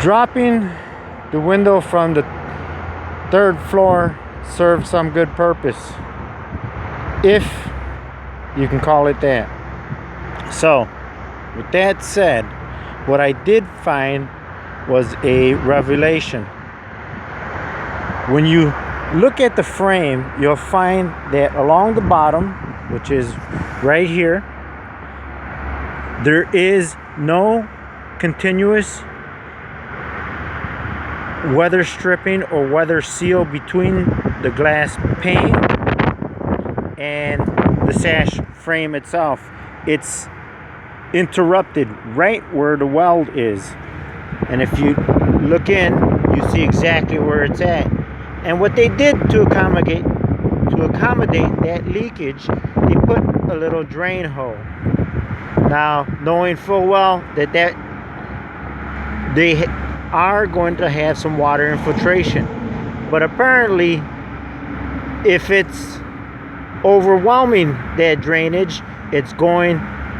Dropping the window from the third floor served some good purpose, if you can call it that. So with that said, what I did find was a revelation. When you look at the frame, you'll find that along the bottom, which is right here, there is no continuous weather stripping or weather seal between the glass pane and the sash frame itself. It's interrupted right where the weld is, and if you look in, you see exactly where it's at. And what they did to accommodate that leakage, they put a little drain hole. Now, knowing full well that they are going to have some water infiltration, but apparently if it's overwhelming that drainage, it's going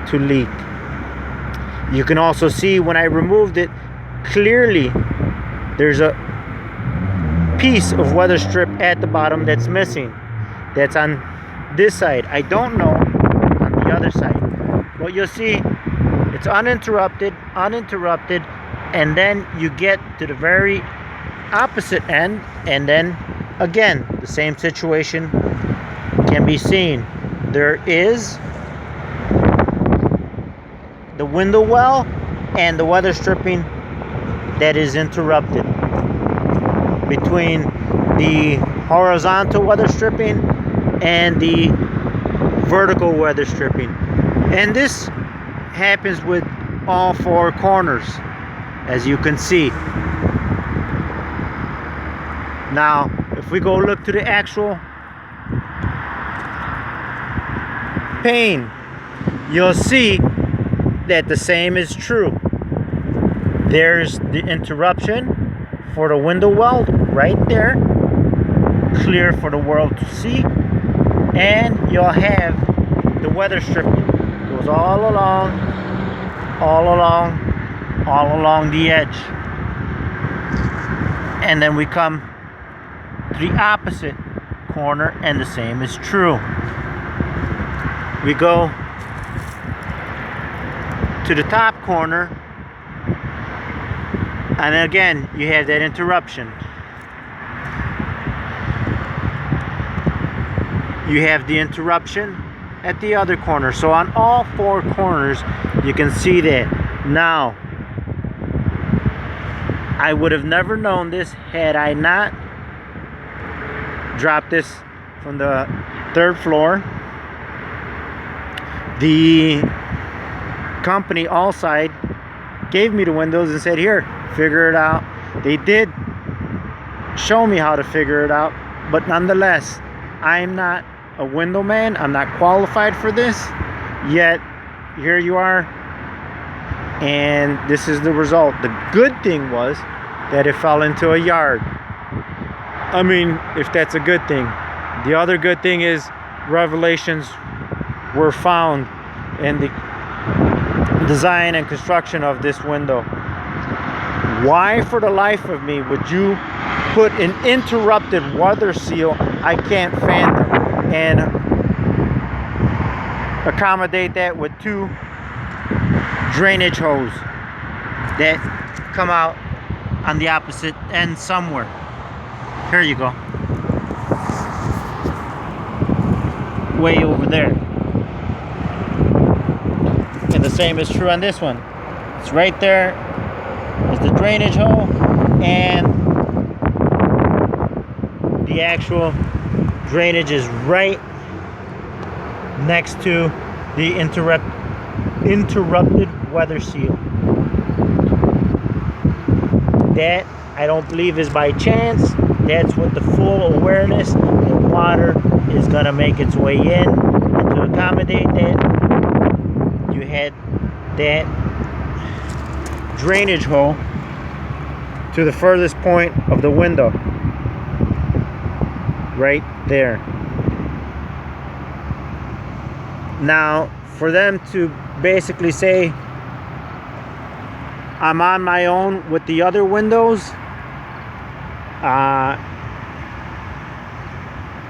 to leak. You can also see when I removed it, clearly there's a piece of weather strip at the bottom that's missing. That's on this side. I don't know on the other side, but you'll see it's uninterrupted, and then you get to the very opposite end, and then again the same situation can be seen. There is the window well and the weather stripping that is interrupted between the horizontal weather stripping and the vertical weather stripping. And this happens with all four corners, as you can see. Now, if we go look to the actual pane, you'll see that the same is true. There's the interruption for the window weld right there, clear for the world to see, and you'll have the weather stripping goes all along the edge. And then we come to the opposite corner, and the same is true. We go to the top corner, and again you have that interruption. You have the interruption at the other corner. So on all four corners you can see that. Now, I would have never known this had I not dropped this from the third floor. The company Alside gave me the windows and said, here, figure it out. They did show me how to figure it out, but nonetheless, I'm not a window man. I'm not qualified for this, yet here you are, and this is the result. The good thing was that it fell into a yard. I mean, if that's a good thing. The other good thing is revelations were found in the design and construction of this window. Why for the life of me would you put an interrupted weather seal? I can't fathom, and accommodate that with two drainage hoses that come out on the opposite end somewhere. Here you go. Way over there. And the same is true on this one. It's right there is the drainage hole, and the actual drainage is right next to the interrupted weather seal. That, I don't believe, is by chance. That's with the full awareness that water is going to make its way in, and to accommodate that, you had that drainage hole to the furthest point of the window, right there. Now, for them to basically say I'm on my own with the other windows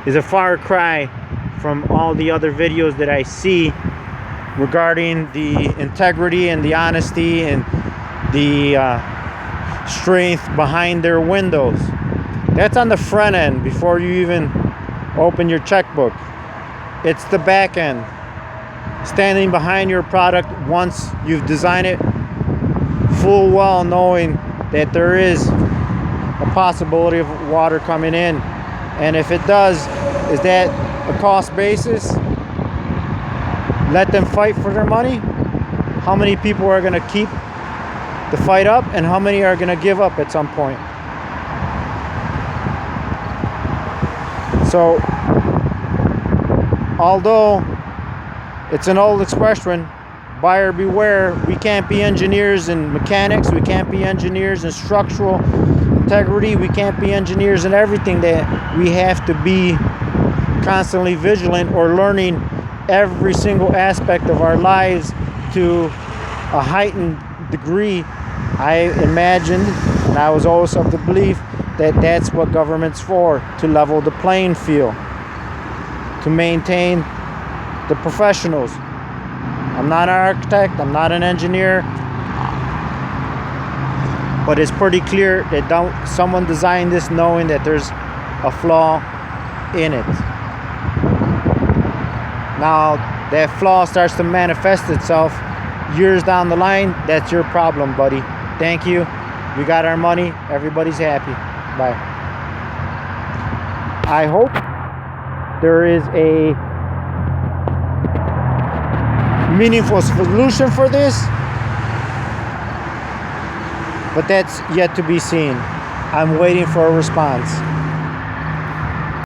is a far cry from all the other videos that I see regarding the integrity and the honesty and the strength behind their windows. That's on the front end before you even open your checkbook. It's the back end, standing behind your product once you've designed it, full well knowing that there is a possibility of water coming in, and if it does, is that a cost basis? Let them fight for their money. How many people are going to keep the fight up, and how many are going to give up at some point? So although it's an old expression, buyer beware, we can't be engineers and mechanics, we can't be engineers in structural integrity, we can't be engineers in everything. That we have to be constantly vigilant or learning every single aspect of our lives to a heightened degree. I imagined, and I was always of the belief, that that's what government's for, to level the playing field, to maintain the professionals. I'm not an architect, I'm not an engineer, but it's pretty clear that someone designed this knowing that there's a flaw in it. Now that flaw starts to manifest itself years down the line, that's your problem, buddy. Thank you. We got our money. Everybody's happy. Bye. I hope there is a meaningful solution for this, but that's yet to be seen. I'm waiting for a response.